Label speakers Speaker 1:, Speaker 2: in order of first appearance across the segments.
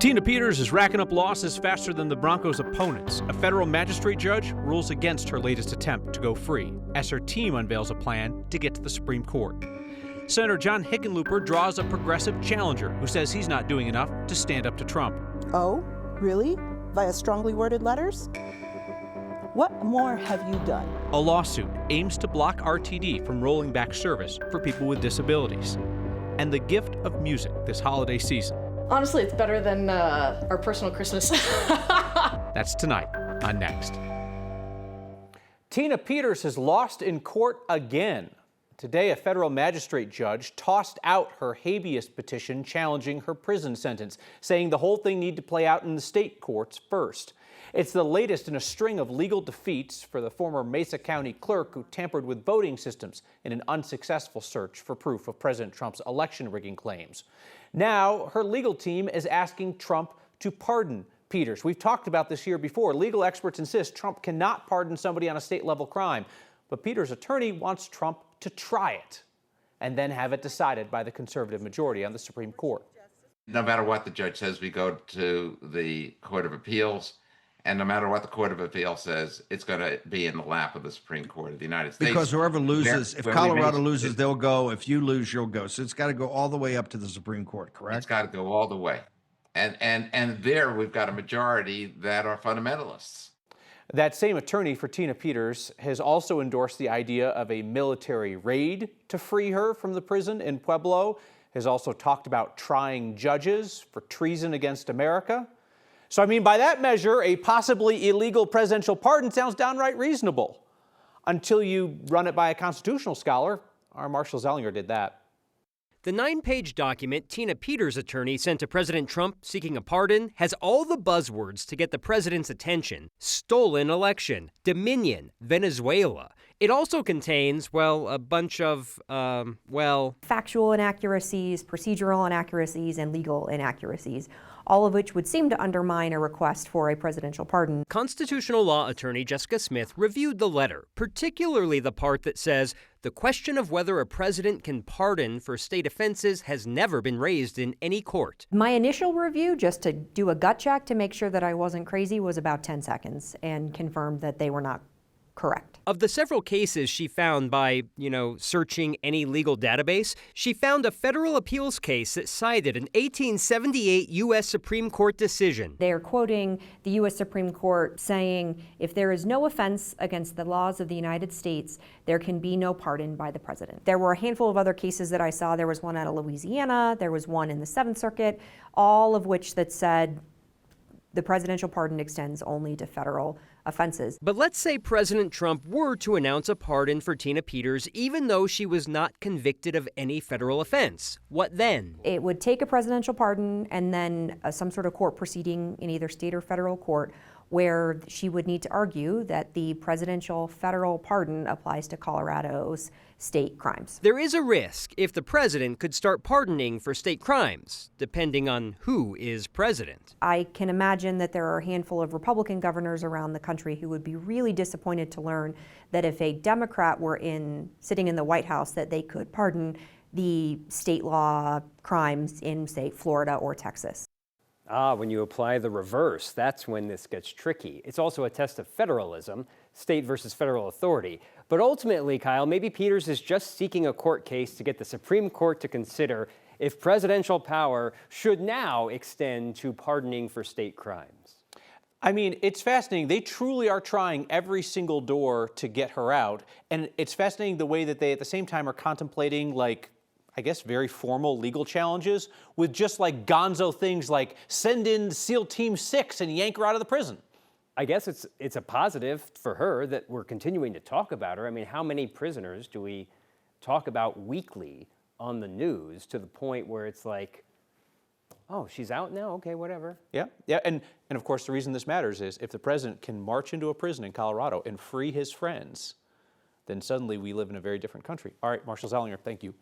Speaker 1: Tina Peters is racking up losses faster than the Broncos' opponents. A federal magistrate judge rules against her latest attempt to go free as her team unveils a plan to get to the Supreme Court. Senator John Hickenlooper draws a progressive challenger who says he's not doing enough to stand up to Trump.
Speaker 2: Oh, really? Via strongly worded letters? What more have you done?
Speaker 1: A lawsuit aims to block RTD from rolling back service for people with disabilities. And the gift of music this holiday season.
Speaker 3: Honestly, it's better than our personal Christmas.
Speaker 1: That's tonight on Next. Tina Peters has lost in court again. Today, a federal magistrate judge tossed out her habeas petition challenging her prison sentence, saying the whole thing needed to play out in the state courts first. It's the latest in a string of legal defeats for the former Mesa County clerk who tampered with voting systems in an unsuccessful search for proof of President Trump's election rigging claims. Now, her legal team is asking Trump to pardon Peters. We've talked about this here before. Legal experts insist Trump cannot pardon somebody on a state-level crime. But Peters' attorney wants Trump to try it and then have it decided by the conservative majority on the Supreme Court.
Speaker 4: No matter what the judge says, we go to the Court of Appeals. And no matter what the Court of Appeal says, it's going to be in the lap of the Supreme Court of the United States.
Speaker 5: Because whoever loses, if Colorado loses, they'll go. If you lose, you'll go. So it's got to go all the way up to the Supreme Court, correct?
Speaker 4: It's got to go all the way. And there we've got a majority that are fundamentalists.
Speaker 1: That same attorney for Tina Peters has also endorsed the idea of a military raid to free her from the prison in Pueblo, has also talked about trying judges for treason against America. So, I mean, by that measure, a possibly illegal presidential pardon sounds downright reasonable. Until you run it by a constitutional scholar. Our Marshall Zellinger did that.
Speaker 6: The 9-page document Tina Peters' attorney sent to President Trump seeking a pardon has all the buzzwords to get the president's attention. Stolen election, Dominion, Venezuela. It also contains, well, a bunch of,
Speaker 7: factual inaccuracies, procedural inaccuracies, and legal inaccuracies, all of which would seem to undermine a request for a presidential pardon.
Speaker 6: Constitutional law attorney Jessica Smith reviewed the letter, particularly the part that says the question of whether a president can pardon for state offenses has never been raised in any court.
Speaker 7: My initial review, just to do a gut check to make sure that I wasn't crazy, was about 10 seconds and confirmed that they were not correct.
Speaker 6: Of the several cases she found by, searching any legal database, she found a federal appeals case that cited an 1878 U.S. Supreme Court decision.
Speaker 7: They are quoting the U.S. Supreme Court saying, if there is no offense against the laws of the United States, there can be no pardon by the president. There were a handful of other cases that I saw. There was one out of Louisiana. There was one in the Seventh Circuit, all of which that said the presidential pardon extends only to federal offenses.
Speaker 6: But let's say President Trump were to announce a pardon for Tina Peters, even though she was not convicted of any federal offense. What then?
Speaker 7: It would take a presidential pardon and then some sort of court proceeding in either state or federal court where she would need to argue that the presidential federal pardon applies to Colorado's state crimes.
Speaker 6: There is a risk if the president could start pardoning for state crimes, depending on who is president.
Speaker 7: I can imagine that there are a handful of Republican governors around the country who would be really disappointed to learn that if a Democrat were sitting in the White House, that they could pardon the state law crimes in, say, Florida or Texas.
Speaker 8: When you apply the reverse, that's when this gets tricky. It's also a test of federalism, state versus federal authority. But ultimately, Kyle, maybe Peters is just seeking a court case to get the Supreme Court to consider if presidential power should now extend to pardoning for state crimes.
Speaker 1: I mean, it's fascinating. They truly are trying every single door to get her out. And it's fascinating the way that they, at the same time, are contemplating, very formal legal challenges with just gonzo things like send in SEAL Team 6 and yank her out of the prison.
Speaker 8: I guess it's a positive for her that we're continuing to talk about her. I mean, how many prisoners do we talk about weekly on the news to the point where it's like, oh, she's out now? Okay, whatever.
Speaker 1: Yeah, and of course the reason this matters is if the president can march into a prison in Colorado and free his friends, then suddenly we live in a very different country. All right, Marshall Zellinger, thank you.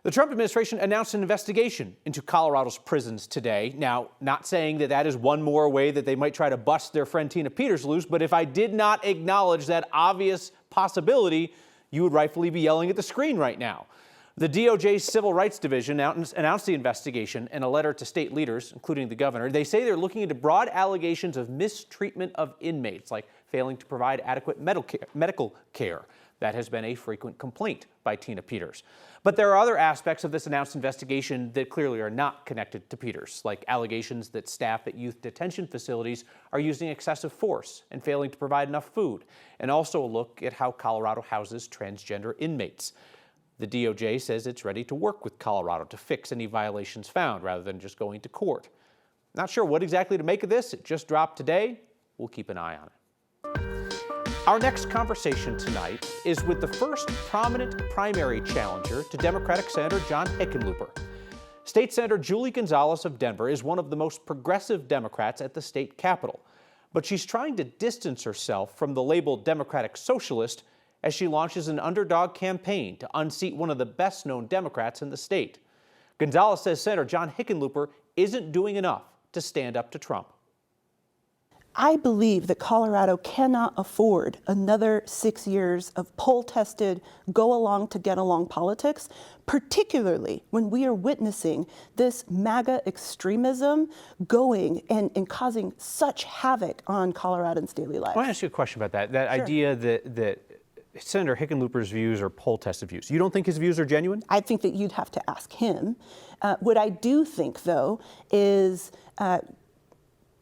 Speaker 1: The Trump administration announced an investigation into Colorado's prisons today. Now, not saying that is one more way that they might try to bust their friend Tina Peters loose, but if I did not acknowledge that obvious possibility, you would rightfully be yelling at the screen right now. The DOJ's Civil Rights Division announced the investigation in a letter to state leaders, including the governor. They say they're looking into broad allegations of mistreatment of inmates, like failing to provide adequate medical care. That has been a frequent complaint by Tina Peters. But there are other aspects of this announced investigation that clearly are not connected to Peters, like allegations that staff at youth detention facilities are using excessive force and failing to provide enough food, and also a look at how Colorado houses transgender inmates. The DOJ says it's ready to work with Colorado to fix any violations found rather than just going to court. Not sure what exactly to make of this. It just dropped today. We'll keep an eye on it. Our next conversation tonight is with the first prominent primary challenger to Democratic Senator John Hickenlooper. State Senator Julie Gonzales of Denver is one of the most progressive Democrats at the state capitol, but she's trying to distance herself from the label Democratic Socialist as she launches an underdog campaign to unseat one of the best-known Democrats in the state. Gonzales says Senator John Hickenlooper isn't doing enough to stand up to Trump.
Speaker 2: I believe that Colorado cannot afford another 6 years of poll-tested, go-along to get along politics, particularly when we are witnessing this MAGA extremism going and causing such havoc on Coloradans' daily lives.
Speaker 1: I want to ask you a question about that. That idea that Senator Hickenlooper's views are poll-tested views. You don't think his views are genuine?
Speaker 2: I think that you'd have to ask him. What I do think, though, is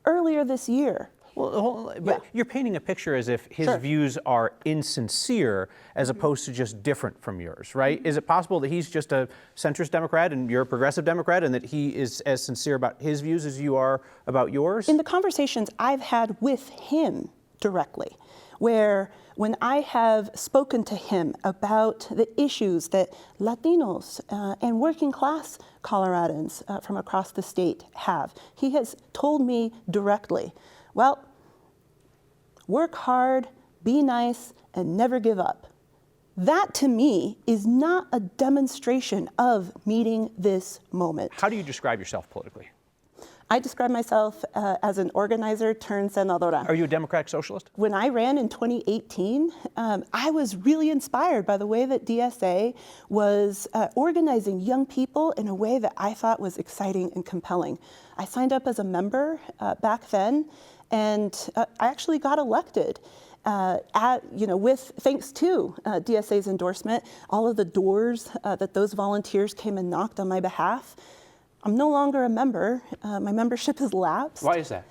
Speaker 2: earlier this year,
Speaker 1: But you're painting a picture as if his views are insincere as opposed to just different from yours, right? Is it possible that he's just a centrist Democrat and you're a progressive Democrat and that he is as sincere about his views as you are about yours?
Speaker 2: In the conversations I've had with him directly, where when I have spoken to him about the issues that Latinos and working class Coloradans from across the state have, he has told me directly, well, work hard, be nice, and never give up. That, to me, is not a demonstration of meeting this moment.
Speaker 1: How do you describe yourself politically?
Speaker 2: I describe myself as an organizer turned senadora.
Speaker 1: Are you a Democratic Socialist?
Speaker 2: When I ran in 2018, I was really inspired by the way that DSA was organizing young people in a way that I thought was exciting and compelling. I signed up as a member back then, and I actually got elected. With thanks to DSA's endorsement, all of the doors that those volunteers came and knocked on my behalf. I'm no longer a member. My membership has lapsed.
Speaker 1: Why is that?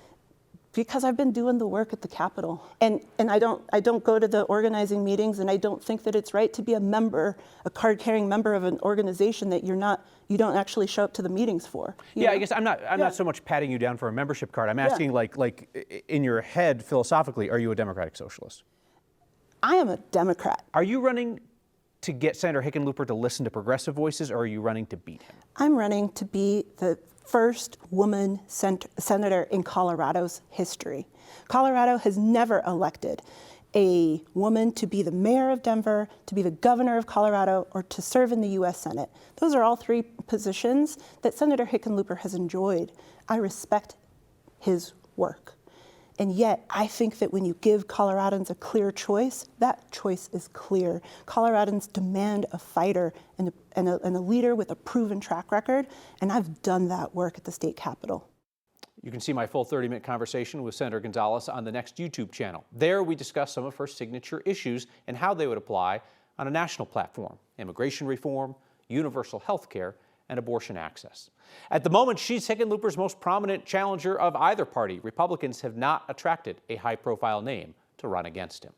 Speaker 2: Because I've been doing the work at the Capitol, and I don't go to the organizing meetings, and I don't think that it's right to be a member, a card-carrying member of an organization that you don't actually show up to the meetings for. You know?
Speaker 1: I guess I'm not so much patting you down for a membership card. I'm asking, like in your head, philosophically, are you a Democratic Socialist?
Speaker 2: I am a Democrat.
Speaker 1: Are you running to get Senator Hickenlooper to listen to progressive voices, or are you running to beat him?
Speaker 2: I'm running to be the first woman senator in Colorado's history. Colorado has never elected a woman to be the mayor of Denver, to be the governor of Colorado, or to serve in the U.S. Senate. Those are all three positions that Senator Hickenlooper has enjoyed. I respect his work. And yet, I think that when you give Coloradans a clear choice, that choice is clear. Coloradans demand a fighter and a leader with a proven track record, and I've done that work at the state capitol.
Speaker 1: You can see my full 30-minute conversation with Senator Gonzales on the next YouTube channel. There, we discuss some of her signature issues and how they would apply on a national platform: immigration reform, universal health care, and abortion access. At the moment, she's Hickenlooper's most prominent challenger of either party. Republicans have not attracted a high-profile name to run against him.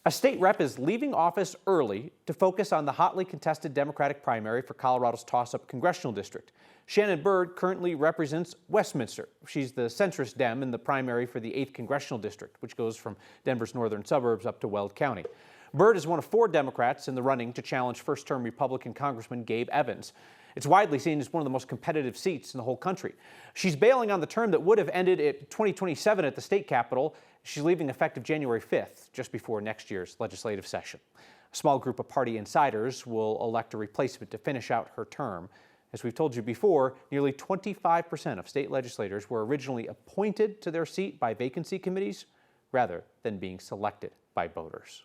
Speaker 1: A state rep is leaving office early to focus on the hotly contested Democratic primary for Colorado's toss-up congressional district. Shannon Bird currently represents Westminster. She's the centrist Dem in the primary for the 8th congressional district, which goes from Denver's northern suburbs up to Weld County. Bird is one of 4 Democrats in the running to challenge first-term Republican Congressman Gabe Evans. It's widely seen as one of the most competitive seats in the whole country. She's bailing on the term that would have ended at 2027 at the state capitol. She's leaving effective January 5th, just before next year's legislative session. A small group of party insiders will elect a replacement to finish out her term. As we've told you before, nearly 25% of state legislators were originally appointed to their seat by vacancy committees rather than being selected by voters.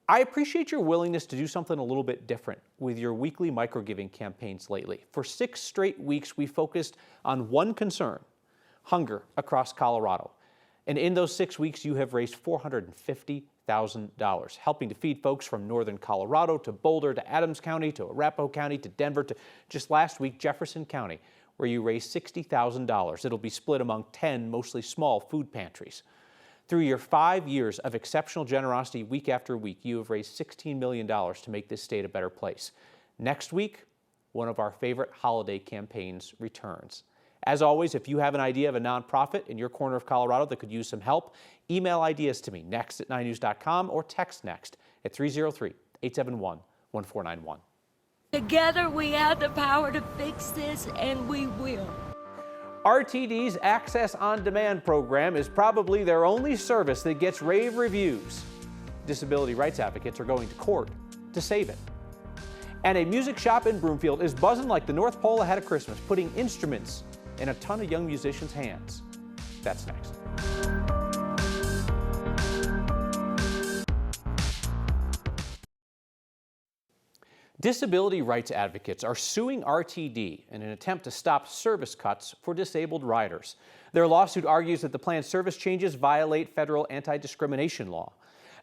Speaker 1: I appreciate your willingness to do something a little bit different with your weekly microgiving campaigns lately. For 6 straight weeks, we focused on one concern: hunger across Colorado. And in those 6 weeks, you have raised $450,000, helping to feed folks from northern Colorado to Boulder to Adams County to Arapahoe County to Denver to just last week, Jefferson County, where you raised $60,000. It'll be split among 10 mostly small food pantries. Through your 5 years of exceptional generosity week after week, you have raised $16 million to make this state a better place. Next week, one of our favorite holiday campaigns returns. As always, if you have an idea of a nonprofit in your corner of Colorado that could use some help, email ideas to me, next@9news.com, or text NEXT at 303-871-1491.
Speaker 9: Together we have the power to fix this, and we will.
Speaker 1: RTD's Access on Demand program is probably their only service that gets rave reviews. Disability rights advocates are going to court to save it. And a music shop in Broomfield is buzzing like the North Pole ahead of Christmas, putting instruments in a ton of young musicians' hands. That's next. Disability rights advocates are suing RTD in an attempt to stop service cuts for disabled riders. Their lawsuit argues that the planned service changes violate federal anti-discrimination law.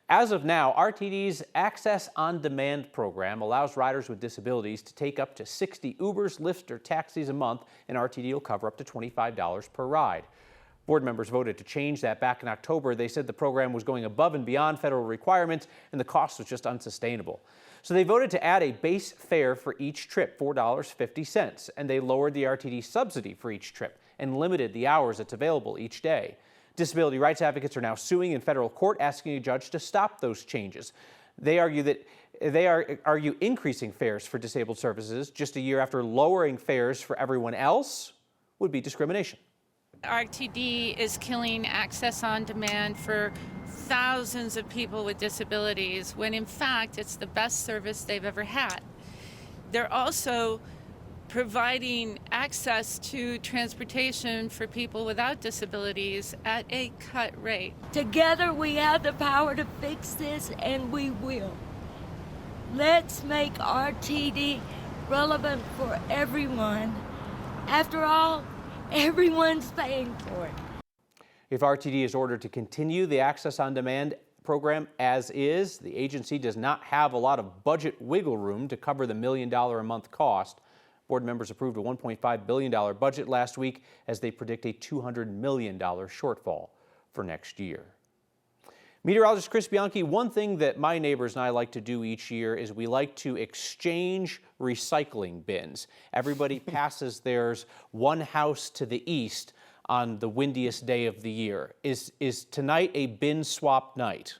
Speaker 1: As of now, RTD's Access on Demand program allows riders with disabilities to take up to 60 Ubers, Lyfts, or taxis a month, and RTD will cover up to $25 per ride. Board members voted to change that back in October. They said the program was going above and beyond federal requirements and the cost was just unsustainable. So they voted to add a base fare for each trip, $4.50, and they lowered the RTD subsidy for each trip and limited the hours it's available each day. Disability rights advocates are now suing in federal court, asking a judge to stop those changes. They argue increasing fares for disabled services just a year after lowering fares for everyone else would be discrimination.
Speaker 10: RTD is killing access on demand for thousands of people with disabilities, when in fact it's the best service they've ever had. They're also providing access to transportation for people without disabilities at a cut rate.
Speaker 9: Together we have the power to fix this, and we will. Let's make RTD relevant for everyone. After all, everyone's paying for it.
Speaker 1: If RTD is ordered to continue the Access on Demand program as is, the agency does not have a lot of budget wiggle room to cover the $1 million a month cost. Board members approved a $1.5 billion budget last week as they predict a $200 million shortfall for next year. Meteorologist Chris Bianchi, one thing that my neighbors and I like to do each year is we like to exchange recycling bins. Everybody passes theirs one house to the east on the windiest day of the year. Is tonight a bin swap night?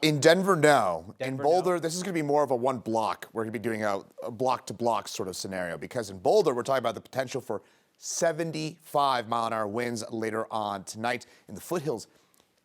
Speaker 11: In Denver, no. In Boulder,
Speaker 1: no?
Speaker 11: this is going to be more of a one block. We're going to be doing a block-to-block sort of scenario, because in Boulder, we're talking about the potential for 75-mile-an-hour winds later on tonight. In the foothills,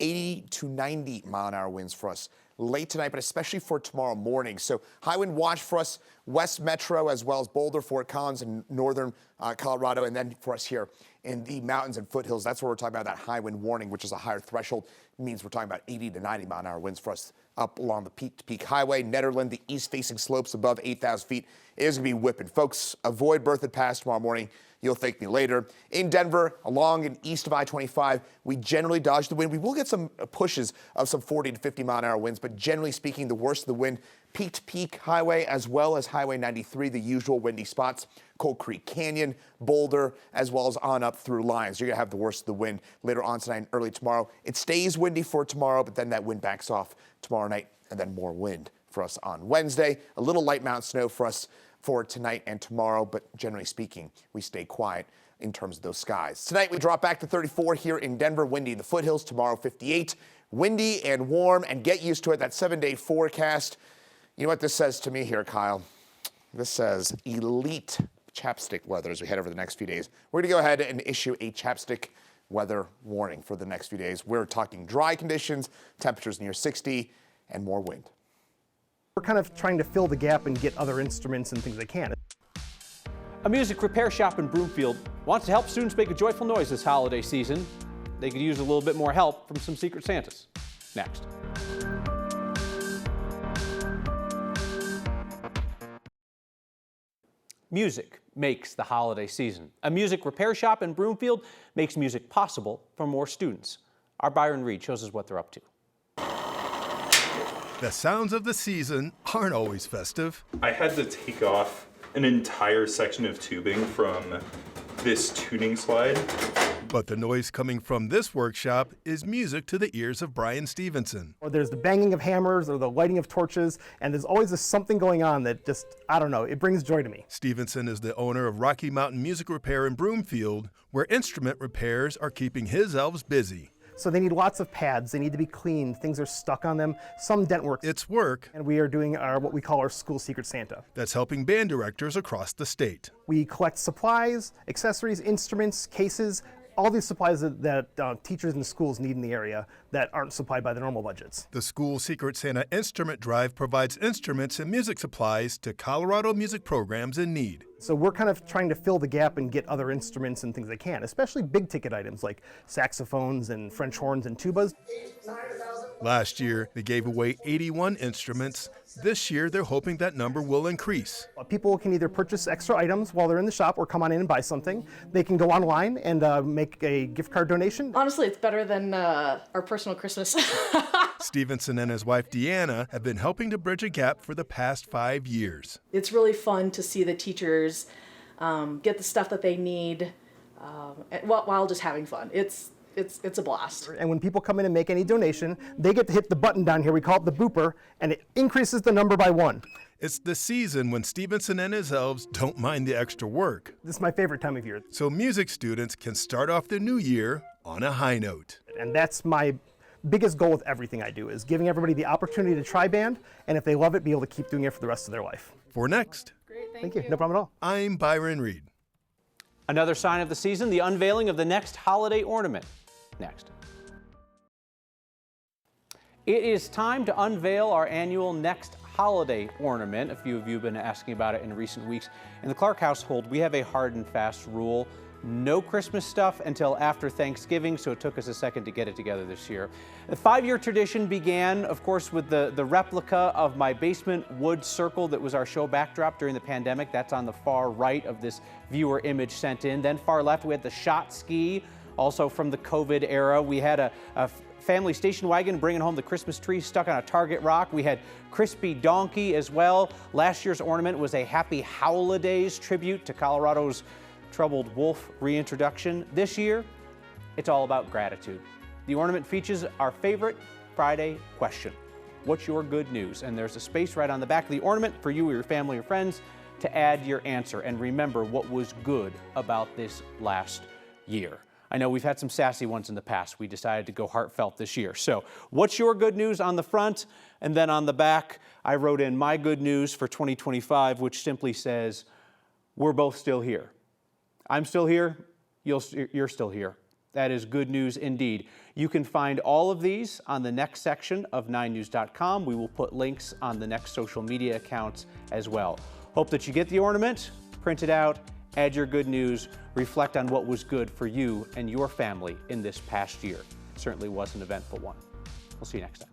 Speaker 11: 80 to 90-mile-an-hour winds for us late tonight, but especially for tomorrow morning. So high wind watch for us west metro, as well as Boulder, Fort Collins, and northern Colorado, and then for us here in the mountains and foothills. That's where we're talking about that high wind warning, which is a higher threshold. It means we're talking about 80 to 90-mile-an-hour winds for us up along the peak-to-peak highway. Nederland, the east-facing slopes above 8,000 feet, it is going to be whipping. Folks, avoid Berthoud Pass tomorrow morning. You'll thank me later. In Denver, along and east of I-25, we generally dodge the wind. We will get some pushes of some 40 to 50-mile-an-hour winds, but generally speaking, the worst of the wind, peak-to-peak highway, as well as Highway 93, the usual windy spots, Cold Creek Canyon, Boulder, as well as on up through Lyons. You're going to have the worst of the wind later on tonight and early tomorrow. It stays windy for tomorrow, but then that wind backs off tomorrow night, and then more wind for us on Wednesday. A little light mountain snow for us for tonight and tomorrow, but generally speaking, we stay quiet in terms of those skies. Tonight, we drop back to 34 here in Denver, windy in the foothills. Tomorrow, 58, windy and warm, and get used to it. That 7-day forecast. You know what this says to me here, Kyle? This says elite chapstick weather as we head over the next few days. We're going to go ahead and issue a chapstick weather warning for the next few days. We're talking dry conditions, temperatures near 60, and more wind.
Speaker 12: We're kind of trying to fill the gap and get other instruments and things they can.
Speaker 1: A music repair shop in Broomfield wants to help students make a joyful noise this holiday season. They could use a little bit more help from some Secret Santas. Next. Music makes the holiday season. A music repair shop in Broomfield makes music possible for more students. Our Byron Reed shows us what they're up to.
Speaker 13: The sounds of the season aren't always festive.
Speaker 14: I had to take off an entire section of tubing from this tuning slide.
Speaker 13: But the noise coming from this workshop is music to the ears of Brian Stevenson.
Speaker 12: Or there's the banging of hammers or the lighting of torches, and there's always this something going on that just, I don't know, it brings joy to me.
Speaker 13: Stevenson is the owner of Rocky Mountain Music Repair in Broomfield, where instrument repairs are keeping his elves busy.
Speaker 12: So they need lots of pads, they need to be cleaned, things are stuck on them, some dent work.
Speaker 13: It's work.
Speaker 12: And we are doing what we call our School Secret Santa.
Speaker 13: That's helping band directors across the state.
Speaker 12: We collect supplies, accessories, instruments, cases, all these supplies that teachers in schools need in the area that aren't supplied by the normal budgets.
Speaker 13: The School Secret Santa Instrument Drive provides instruments and music supplies to Colorado music programs in need.
Speaker 12: So we're kind of trying to fill the gap and get other instruments and things they can, especially big ticket items like saxophones and French horns and tubas.
Speaker 13: Last year, they gave away 81 instruments. This year, they're hoping that number will increase.
Speaker 12: People can either purchase extra items while they're in the shop or come on in and buy something. They can go online and make a gift card donation.
Speaker 3: Honestly, it's better than our personal Christmas.
Speaker 13: Stevenson and his wife Deanna have been helping to bridge a gap for the past 5 years.
Speaker 3: It's really fun to see the teachers get the stuff that they need while just having fun. It's a blast.
Speaker 12: And when people come in and make any donation, they get to hit the button down here, we call it the booper, and it increases the number by 1.
Speaker 13: It's the season when Stevenson and his elves don't mind the extra work.
Speaker 12: This is my favorite time of year.
Speaker 13: So music students can start off the new year on a high note.
Speaker 12: And that's my biggest goal with everything I do, is giving everybody the opportunity to try band, and if they love it, be able to keep doing it for the rest of their life.
Speaker 13: For Next.
Speaker 3: Great,
Speaker 12: Thank you. No problem at all.
Speaker 13: I'm Byron Reed.
Speaker 1: Another sign of the season, the unveiling of the next holiday ornament. Next. It is time to unveil our annual next holiday ornament. A few of you have been asking about it in recent weeks. In the Clark household, we have a hard and fast rule. No Christmas stuff until after Thanksgiving, so it took us a second to get it together this year. The 5-year tradition began, of course, with the replica of my basement wood circle that was our show backdrop during the pandemic. That's on the far right of this viewer image sent in. Then far left, we had the shot ski, also from the COVID era. We had a family station wagon bringing home the Christmas tree stuck on a Target rock. We had Crispy Donkey as well. Last year's ornament was a Happy Holidays tribute to Colorado's troubled wolf reintroduction. This year, it's all about gratitude. The ornament features our favorite Friday question. What's your good news? And there's a space right on the back of the ornament for you or your family or friends to add your answer and remember what was good about this last year. I know we've had some sassy ones in the past. We decided to go heartfelt this year. So what's your good news on the front? And then on the back, I wrote in my good news for 2025, which simply says, we're both still here. I'm still here, you're still here. That is good news indeed. You can find all of these on the next section of 9news.com. We will put links on the next social media accounts as well. Hope that you get the ornament, print it out, add your good news, reflect on what was good for you and your family in this past year. It certainly was an eventful one. We'll see you next time.